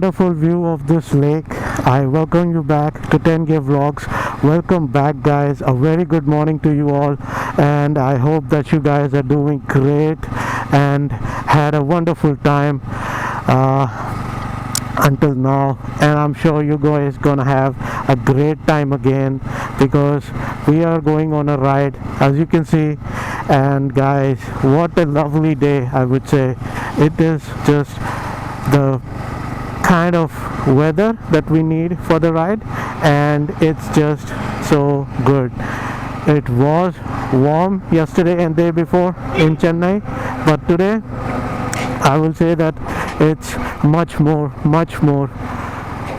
wonderful view of this lake. I welcome you back to 10K Vlogs. Welcome back, guys. A very good morning to you all, and I hope that you guys are doing great and had a wonderful time until now, and I'm sure you guys gonna have a great time again because we are going on a ride, as you can see. And guys, what a lovely day, I would say. It is just the kind of weather that we need for the ride, and it's just so good. It was warm yesterday and day before in Chennai, but today I will say that it's much more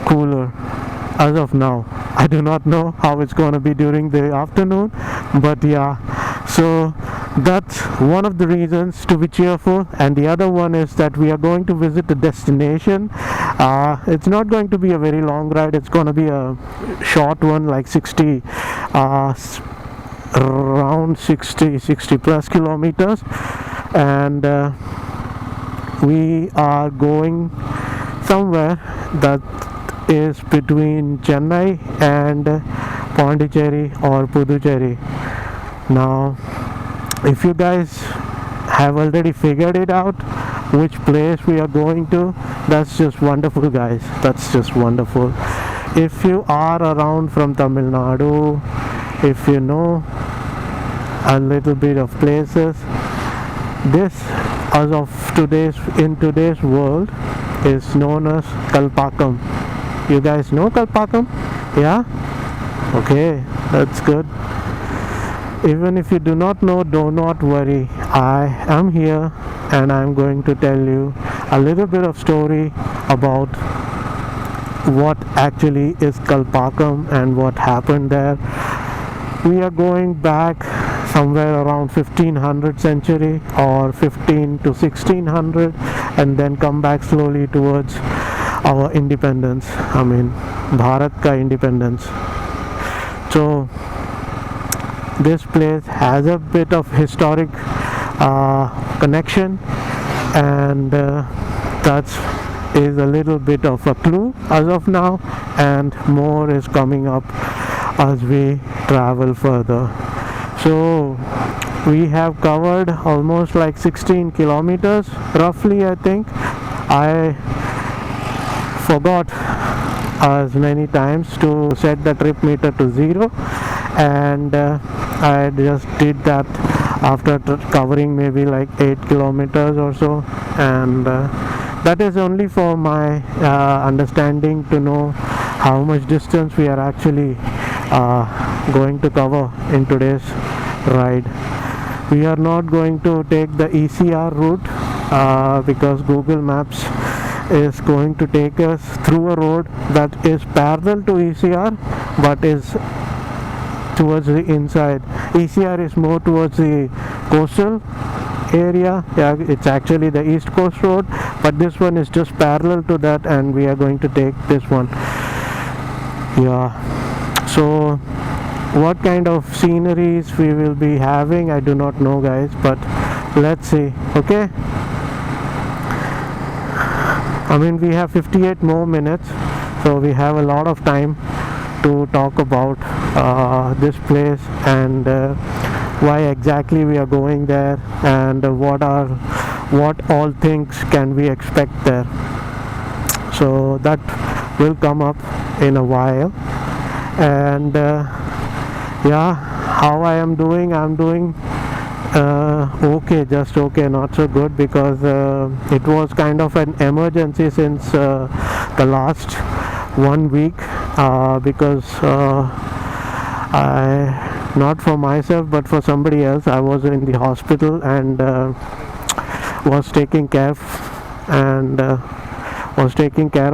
cooler as of now. I do not know how it's going to be during the afternoon, but yeah, so that's one of the reasons to be cheerful. And the other one is that we are going to visit a destination. It's not going to be a very long ride, it's going to be a short one, like 60 around 60 plus kilometers, and we are going somewhere that is between Chennai and Pondicherry or Puducherry. Now, if you guys have already figured it out which place we are going to, that's just wonderful, guys. That's just wonderful. If you are around from Tamil Nadu, if you know a little bit of places, this, as of in today's world, is known as Kalpakam. You guys know Kalpakam? Yeah? Okay, that's good. Even if you do not know, do not worry. I am here and I'm going to tell you a little bit of story about what actually is Kalpakam and what happened there. We are going back somewhere around 1500 century or 15 to 1600, and then come back slowly towards our independence. I mean, Bharat ka independence. So this place has a bit of historic connection, and that is a little bit of a clue as of now, and more is coming up as we travel further. So we have covered almost like 16 kilometers roughly, I think. I forgot as many times to set the trip meter to 0, and I just did that after covering maybe like 8 kilometers or so, and that is only for my understanding, to know how much distance we are actually going to cover in today's ride. We are not going to take the ECR route because Google Maps is going to take us through a road that is parallel to ECR but is towards the inside. ECR is more towards the coastal area. Yeah, it's actually the East Coast Road, but this one is just parallel to that, and we are going to take this one. Yeah, so what kind of sceneries we will be having, I do not know, guys, but let's see. Okay, I mean, we have 58 more minutes, so we have a lot of time to talk about this place, and why exactly we are going there, and what all things can we expect there. So that will come up in a while. And yeah, how I am doing, I'm doing okay, just okay, not so good, because it was kind of an emergency since the last 1 week, because not for myself but for somebody else, I was in the hospital and was taking care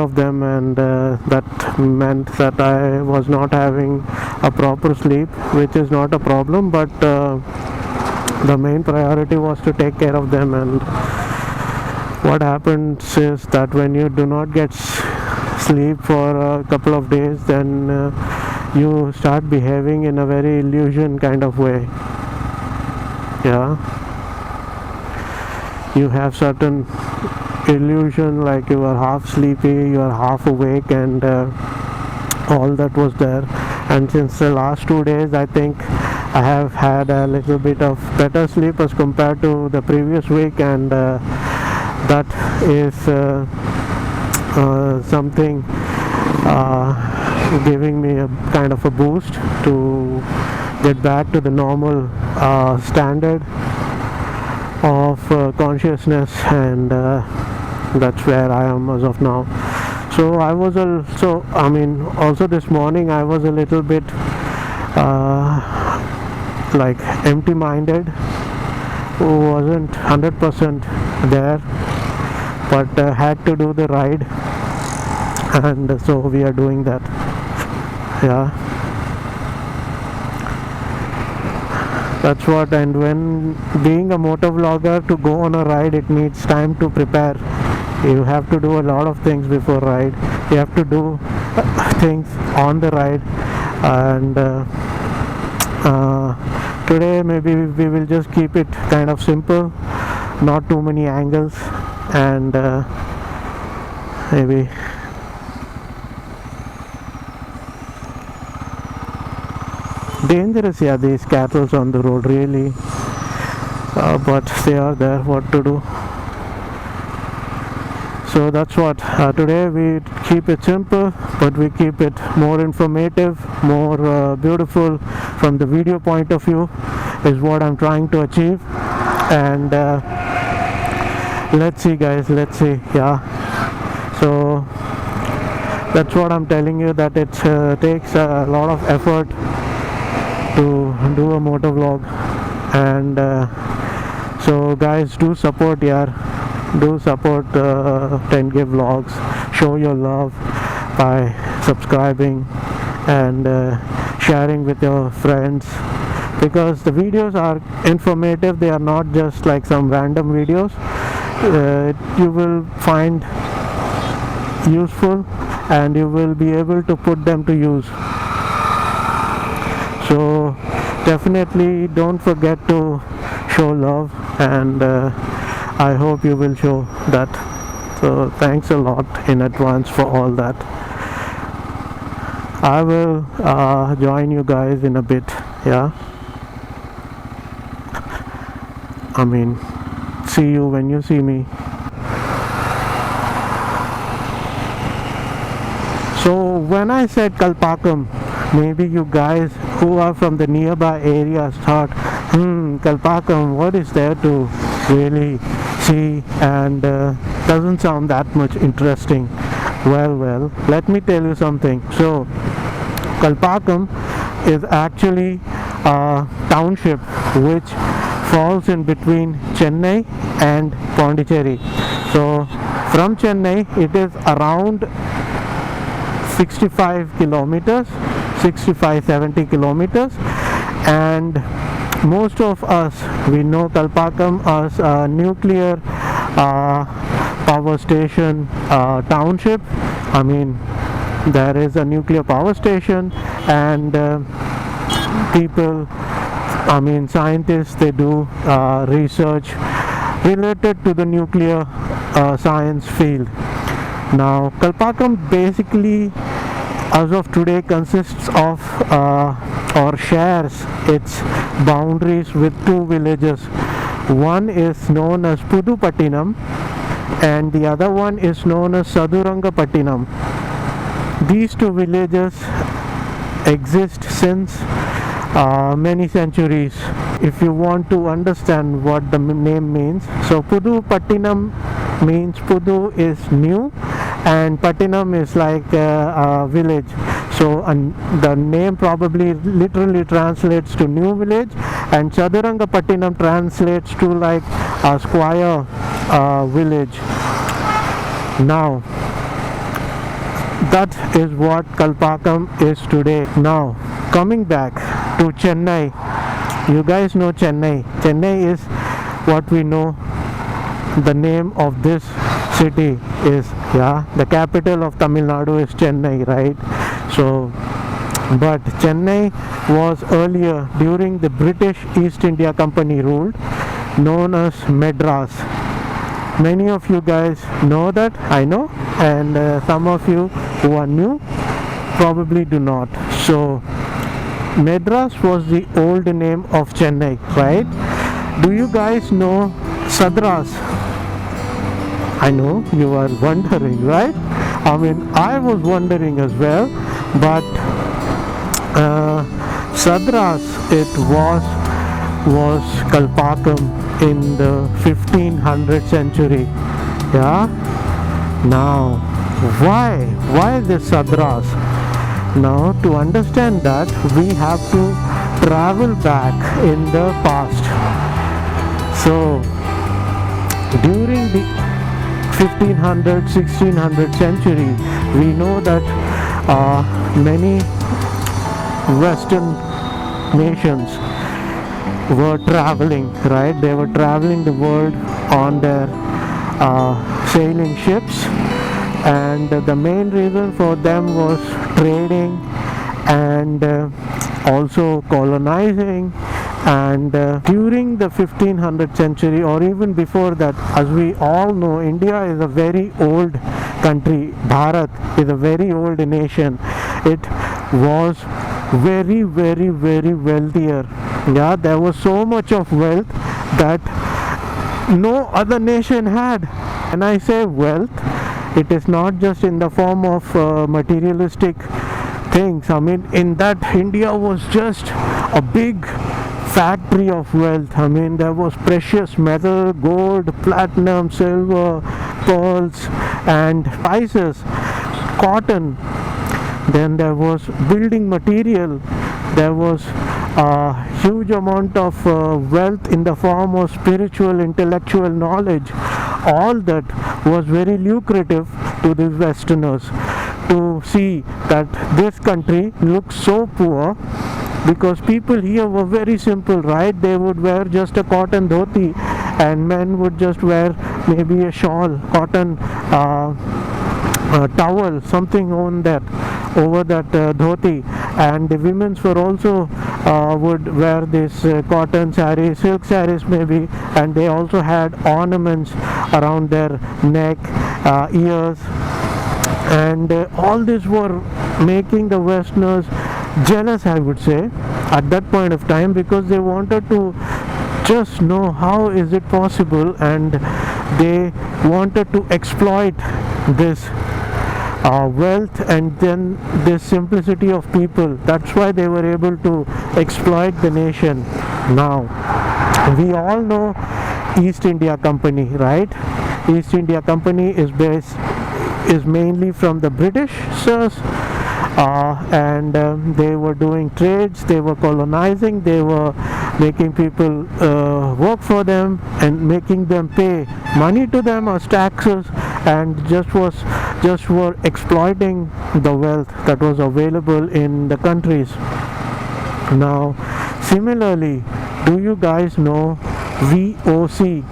of them, and that meant that I was not having a proper sleep, which is not a problem, but the main priority was to take care of them. And what happens is that when you do not get sleep for a couple of days, then you start behaving in a very illusion kind of way. Yeah, you have certain illusion like you are half sleepy, you are half awake, and all that was there. And since the last 2 days, I think I have had a little bit of better sleep as compared to the previous week, and that is something giving me a kind of a boost to get back to the normal standard of consciousness, and that's where I am as of now. So I was also this morning I was a little bit like empty-minded, wasn't 100% there, but had to do the ride, and so we are doing that. Yeah, that's what. And when being a motor vlogger, to go on a ride, it needs time to prepare. You have to do a lot of things before ride. You have to do things on the ride, and today maybe we will just keep it kind of simple, not too many angles, and maybe dangerous, yeah, these cattle on the road, really, but they are there, what to do. So that's what, today we keep it simple, but we keep it more informative, more beautiful from the video point of view, is what I'm trying to achieve. And let's see guys, let's see. Yeah, so that's what I'm telling you, that it takes a lot of effort to do a motor vlog. And so guys, do support, do support 10K vlogs. Show your love by subscribing and sharing with your friends, because the videos are informative. They are not just like some random videos. You will find useful, and you will be able to put them to use. So definitely don't forget to show love, and I hope you will show that. So thanks a lot in advance for all that. I will join you guys in a bit. Yeah, I mean, see you when you see me. So when I said Kalpakam, maybe you guys who are from the nearby areas thought, Kalpakam, what is there to really see, and doesn't sound that much interesting. Well, let me tell you something. So Kalpakam is actually a township which falls in between Chennai and Pondicherry. So from Chennai it is around 65 kilometers, 65-70 kilometers, and most of us, we know Kalpakam as a nuclear power station township. I mean, there is a nuclear power station, and people, I mean scientists, they do research related to the nuclear science field. Now Kalpakam basically as of today consists of or shares its boundaries with two villages. One is known as Pudupattinam and the other one is known as Sadurangapattinam. These two villages exist since many centuries. If you want to understand what the name means, so Pudupattinam means Pudu is new and Pattinam is like a village. So the name probably literally translates to new village, and Sadurangapattinam translates to like a square village. Now that is what Kalpakam is today. Now coming back to Chennai, you guys know Chennai. Chennai is what we know. The name of this city is, the capital of Tamil Nadu is Chennai, right? So, but Chennai was earlier, during the British East India Company ruled, known as Madras. Many of you guys know that, I know, and some of you who are new probably do not. So Madras was the old name of Chennai, right? Do you guys know Sadras? I know you are wondering, right? I mean, I was wondering as well, but Sadras, it was Kalpakam in the 1500th century. Yeah. Now, why this Sadras? Now, to understand that, we have to travel back in the past. So, during the 1500, 1600 century, we know that many Western nations were traveling, right? They were traveling the world on their sailing ships, and the main reason for them was trading and also colonizing. And during the 1500th century, or even before that, as we all know, India is a very old country. Bharat is a very old nation. It was very, very, very wealthier. Yeah, there was so much of wealth that no other nation had. When I say wealth, it is not just in the form of materialistic things. I mean, in that, India was just a big factory of wealth. I mean, there was precious metal, gold, platinum, silver, pearls, and spices, cotton. Then there was building material. There was a huge amount of wealth in the form of spiritual, intellectual knowledge. All that was very lucrative to the Westerners to see that this country looks so poor, because people here were very simple, right? They would wear just a cotton dhoti, and men would just wear maybe a shawl, cotton towel, something on that, over that dhoti. And the women were also would wear this cotton saris, silk saris maybe, and they also had ornaments around their neck, ears, and all this were making the Westerners jealous, I would say, at that point of time, because they wanted to just know how is it possible, and they wanted to exploit this wealth and then this simplicity of people. That's why they were able to exploit the nation. Now, we all know East India Company, right? East India Company is mainly from the British, and they were doing trades, they were colonizing, they were making people work for them and making them pay money to them as taxes, and just were exploiting the wealth that was available in the countries. Now, similarly, do you guys know VOC?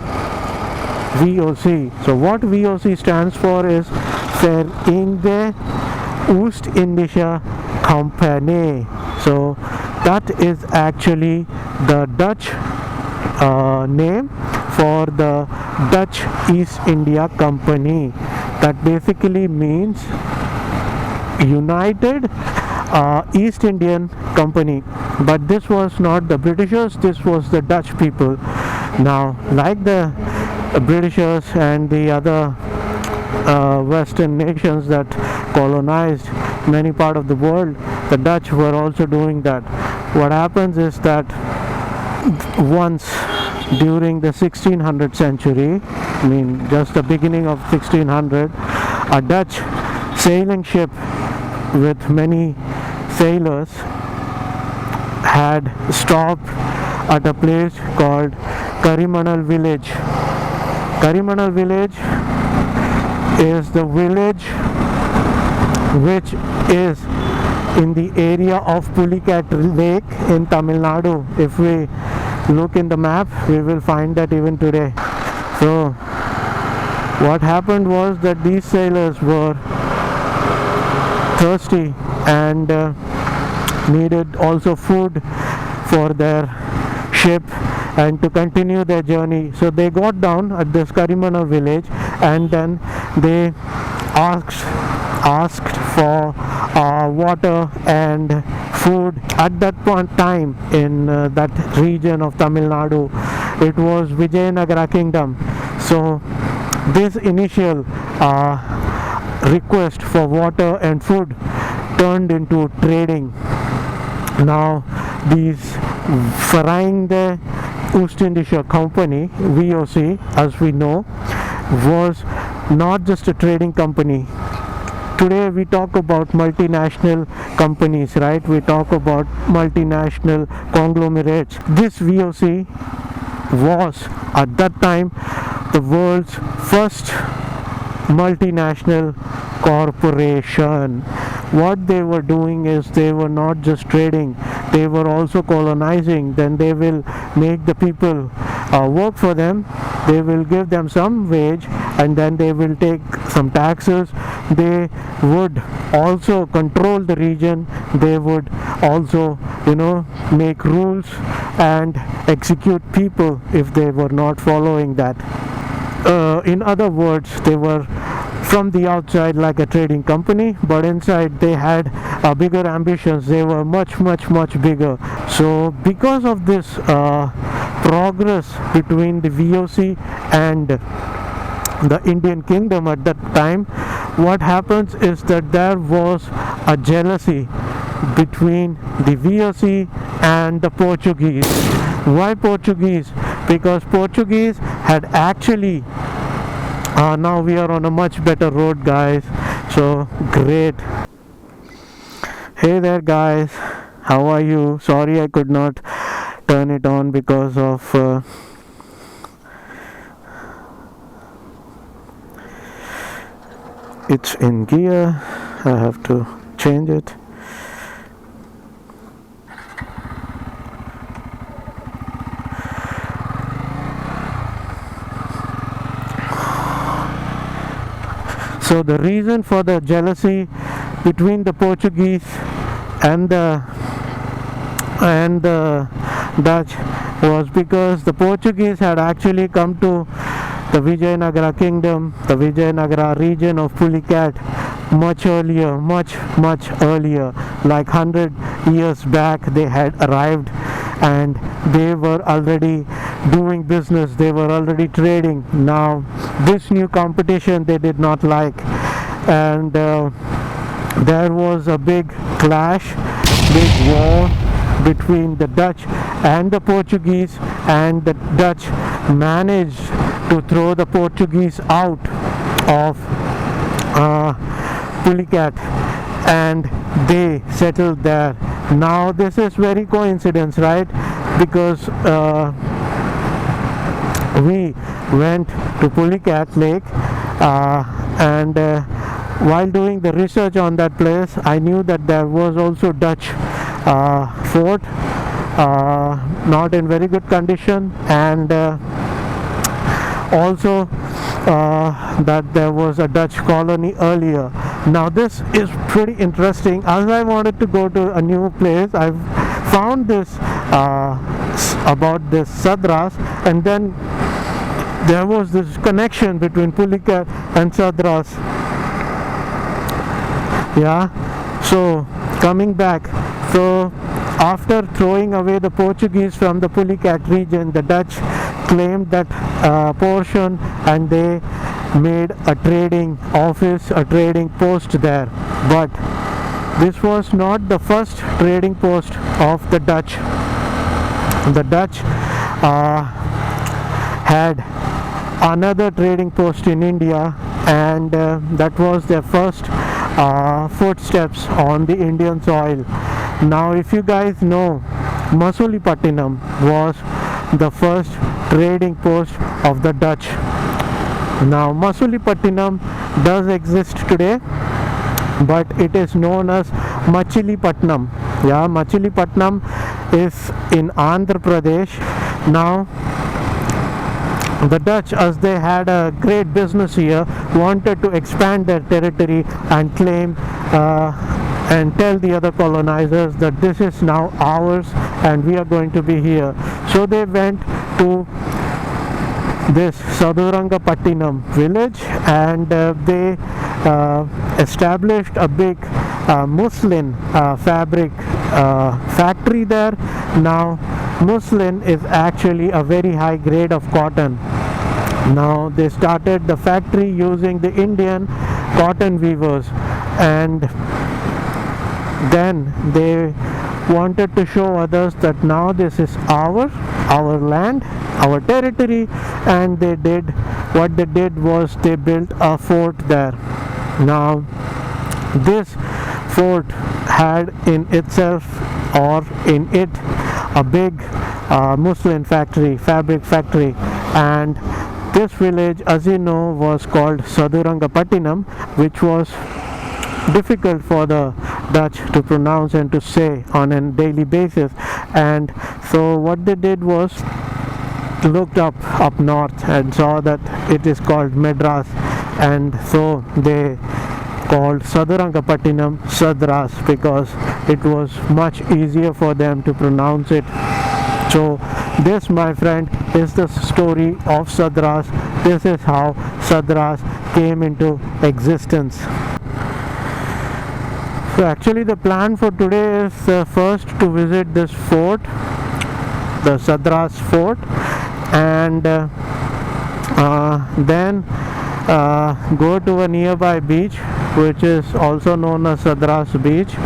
VOC. So what VOC stands for is Verenigde Oost-Indische Company. So that is actually the Dutch name for the Dutch East India Company. That basically means United East Indian Company. But this was not the Britishers, this was the Dutch people. Now, like the Britishers and the other Western nations that colonized many part of the world, the Dutch were also doing that. What happens is that once during the 1600th century, I mean just the beginning of 1600, a Dutch sailing ship with many sailors had stopped at a place called Karimanal village. Karimanal village is the village which is in the area of Pulicat Lake in Tamil Nadu. If we look in the map, we will find that even today. So what happened was that these sailors were thirsty and needed also food for their ship, and to continue their journey. So they got down at this Karimana village, and then they asked for water and food. At that point time in that region of Tamil Nadu, it was Vijayanagara kingdom. So this initial request for water and food turned into trading. Now these Vereinde Oostindische Company, VOC, as we know, was not just a trading company. Today we talk about multinational companies, right? We talk about multinational conglomerates. This VOC was at that time the world's first multinational corporation. What they were doing is they were not just trading, they were also colonizing. Then they will make the people work for them, they will give them some wage, and then they will take some taxes. They would also control the region, they would also make rules and execute people if they were not following that. In other words, they were from the outside like a trading company, but inside they had bigger ambitions. They were much bigger. So because of this progress between the VOC and the Indian kingdom at that time, what happens is that there was a jealousy between the VOC and the Portuguese. Why Portuguese? Because Portuguese had actually now we are on a much better road, guys, so great. Hey there, guys, how are you? Sorry I could not turn it on because of it's in gear. I have to change it. So the reason for the jealousy between the Portuguese and the Dutch was because the Portuguese had actually come to the Vijayanagara kingdom, the Vijayanagara region of Pulicat, much earlier, much earlier, like 100 years back they had arrived, and they were already doing business, they were already trading. Now this new competition they did not like, and there was a big clash, big war between the Dutch and the Portuguese, and the Dutch managed to throw the Portuguese out of Pulicat, and they settled there. Now this is very coincidence, right? Because we went to Pulicat Lake, and while doing the research on that place, I knew that there was also Dutch fort, not in very good condition, and also that there was a Dutch colony earlier. Now this is pretty interesting. As I wanted to go to a new place, I found this about this Sadras, and then there was this connection between Pulicat and Sadras. Yeah, so coming back, so after throwing away the Portuguese from the Pulicat region, the Dutch claimed that portion, and they made a trading office, a trading post there. But this was not the first trading post of the Dutch. The Dutch had another trading post in India, and that was their first footsteps on the Indian soil. Now if you guys know, Masulipatinam was the first trading post of the Dutch. Now Masulipatinam does exist today, but it is known as Machilipatnam. Yeah, Machilipatnam is in Andhra Pradesh. Now the Dutch, as they had a great business here, wanted to expand their territory and claim and tell the other colonizers that this is now ours and we are going to be here. So they went to this Sadurangapattinam village, and they established a big muslin fabric factory there. Now muslin is actually a very high grade of cotton. Now they started the factory using the Indian cotton weavers, and then they wanted to show others that now this is our land, our territory, and what they did was they built a fort there. Now this fort had in itself, or in it, a big muslin factory, fabric factory, and this village, as you know, was called Sadurangapattinam, which was difficult for the Dutch to pronounce and to say on a daily basis. And so what they did was looked up north and saw that it is called Madras, and so they called Sadurangapattinam Sadras, because it was much easier for them to pronounce it. So this, my friend, is the story of Sadras. This is how Sadras came into existence. So actually the plan for today is first to visit this fort, the Sadras fort, and then go to a nearby beach, which is also known as Sadras beach.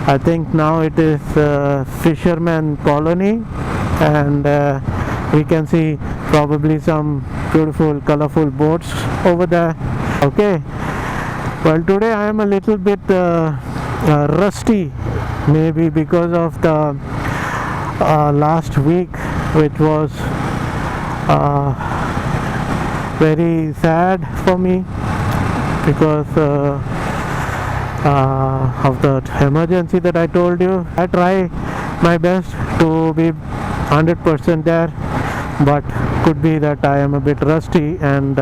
I think now it is fisherman colony, and we can see probably some beautiful colorful boats over there. Okay, well, today I am a little bit rusty, maybe because of the last week, which was very sad for me because of the emergency that I told you. I try my best to be 100% there, but could be that I am a bit rusty, and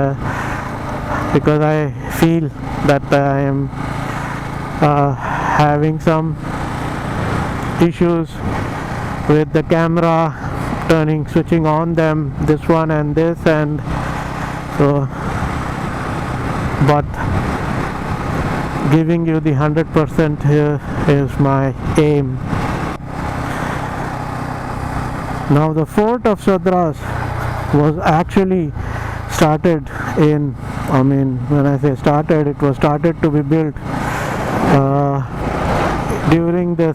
because I feel that I am having some issues with the camera, switching on them, this one and this, and so, but giving you the 100% here is my aim. Now the fort of Sadras was actually started in, when I say started, it was started to be built during the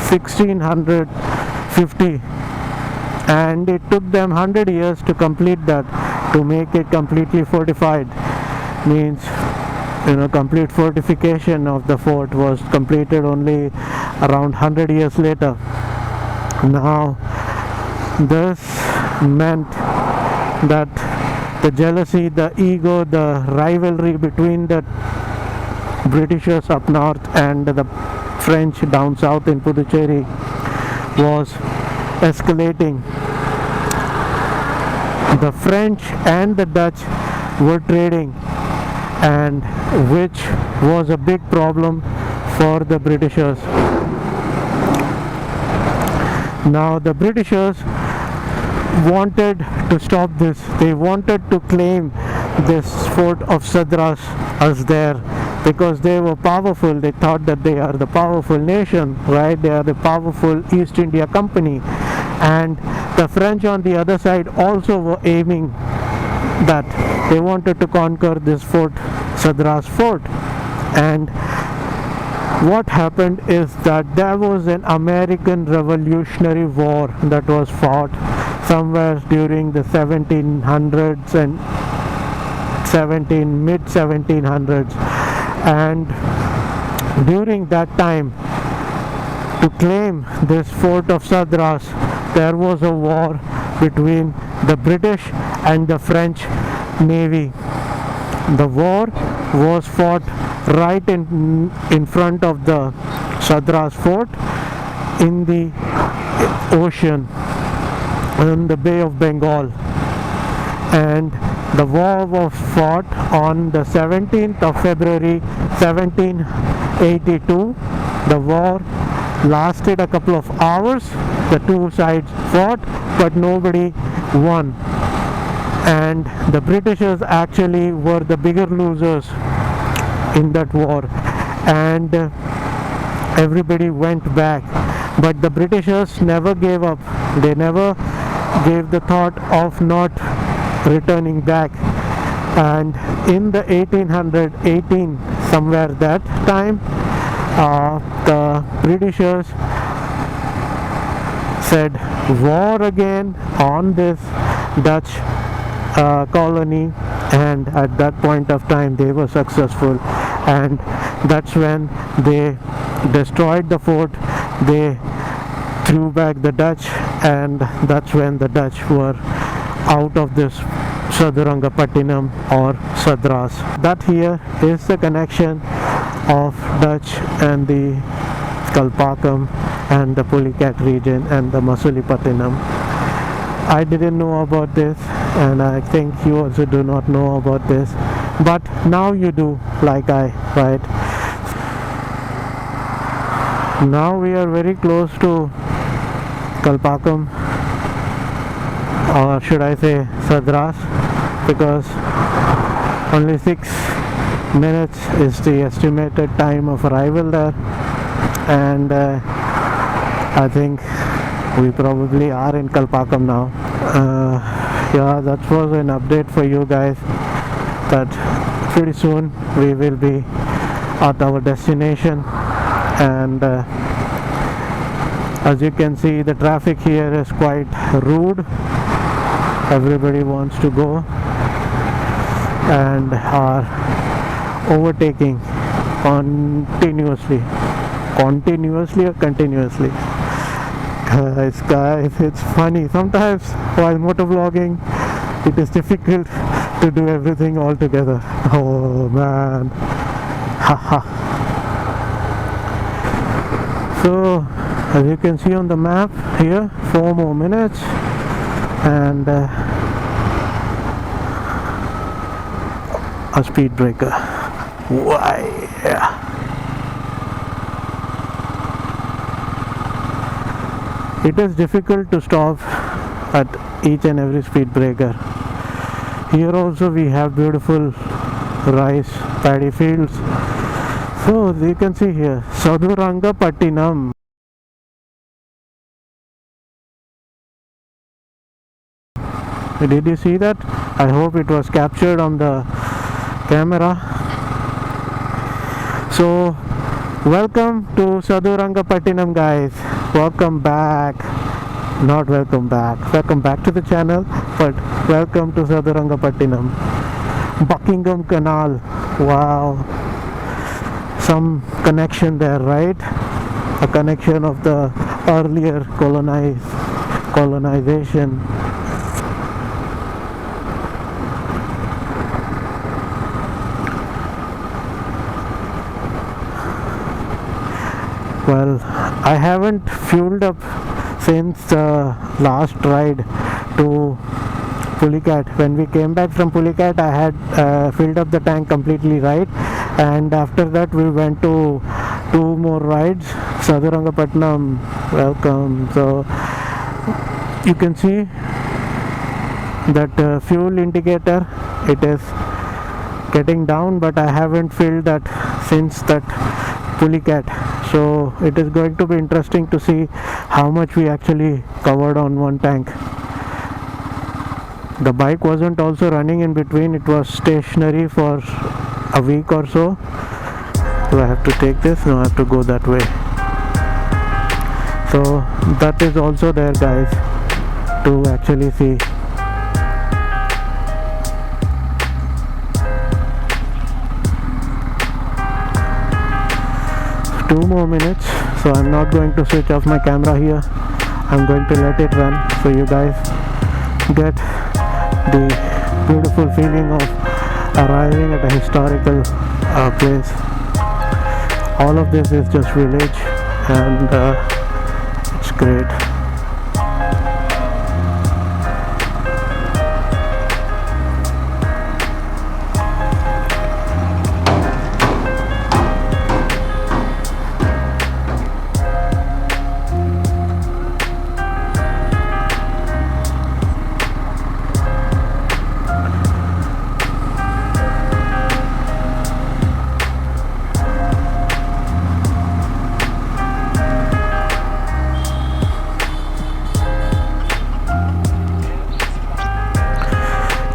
1650, and it took them 100 years to complete that, to make it completely fortified. Means, complete fortification of the fort was completed only around 100 years later. Now this meant that the jealousy, the ego, the rivalry between the Britishers up north and the French down south in Puducherry was escalating. The French and the Dutch were trading, and which was a big problem for the Britishers. Now the Britishers wanted to stop this. They wanted to claim this fort of Sadras as their, because they were powerful. They thought that they are the powerful nation, right? They are the powerful East India Company, and the French on the other side also were aiming that they wanted to conquer this fort, Sadras fort. And what happened is that there was an American Revolutionary War that was fought somewhere during the 1700s and mid 1700s, and during that time, to claim this fort of Sadras, there was a war between the British and the French Navy. The war was fought right in front of the Sadras fort in the ocean, in the Bay of Bengal, and the war was fought on the 17th of February 1782. The war lasted a couple of hours. The two sides fought, but nobody won, and the Britishers actually were the bigger losers in that war, and everybody went back. But the Britishers never gave up. They never gave the thought of not returning back. And in the 1818, somewhere that time, the Britishers said war again on this Dutch colony, and at that point of time they were successful, and that's when they destroyed the fort. They threw back the Dutch, and that's when the Dutch were out of this Sadurangapattinam or Sadras. That here is the connection of Dutch and the Kalpakkam and the Pulicat region and the Masulipattinam. I didn't know about this, and I think you also do not know about this, but now you do, like I, right? Now we are very close to Kalpakkam, or should I say Sadras, because only 6 minutes is the estimated time of arrival there, and I think we probably are in Kalpakkam now. Yeah, that was an update for you guys, that pretty soon we will be at our destination. And as you can see, the traffic here is quite rude. Everybody wants to go and are overtaking continuously or continuously. Guys, it's funny. Sometimes while motovlogging, it is difficult to do everything all together. Oh man. Haha. So as you can see on the map here, 4 more minutes, and a speed breaker. Why? Yeah. It is difficult to stop at each and every speed breaker. Here also we have beautiful rice paddy fields. So you can see here, Sadurangapattinam. Did you see that? I hope it was captured on the camera. So welcome to Sadurangapattinam, guys. Welcome back. Not welcome back. Welcome back to the channel, but welcome to Sadurangapattinam. Buckingham Canal. Wow. Some connection there, right? A connection of the earlier colonization. Well, I haven't fueled up since the last ride to Pulicat. When we came back from Pulicat, I had filled up the tank completely, right? And after that we went to 2 more rides. Sadurangapattinam, welcome. So you can see that fuel indicator, it is getting down, but I haven't filled that since that Pulicat. So it is going to be interesting to see how much we actually covered on one tank. The bike wasn't also running in between, it was stationary for a week or so. Do I have to take this? No, I have to go that way. So that is also there, guys, to actually see. Two more minutes, so I'm not going to switch off my camera here. I'm going to let it run so you guys get the beautiful feeling of arriving at a historical place. All of this is just village, and it's great.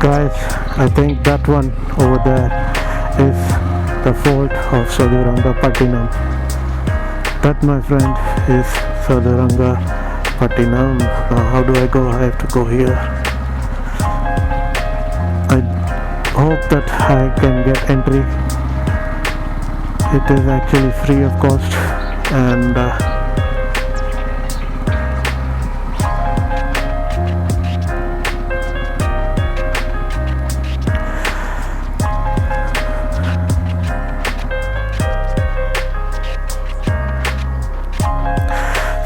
Guys, I think that one over there is the fort of Sadurangapattinam. That, my friend, is Sadurangapattinam. Now how do I go? I have to go here. I hope that I can get entry. It is actually free of cost, and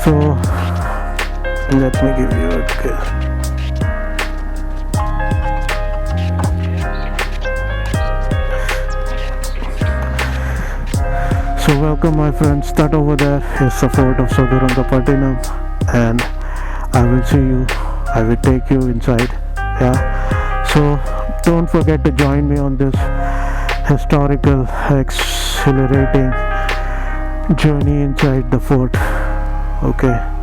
so let me give you a kiss. So welcome, my friends. That over there is the fort of Sadurangapattinam, and I will see you. I will take you inside. Yeah. So don't forget to join me on this historical, exhilarating journey inside the fort. Okay.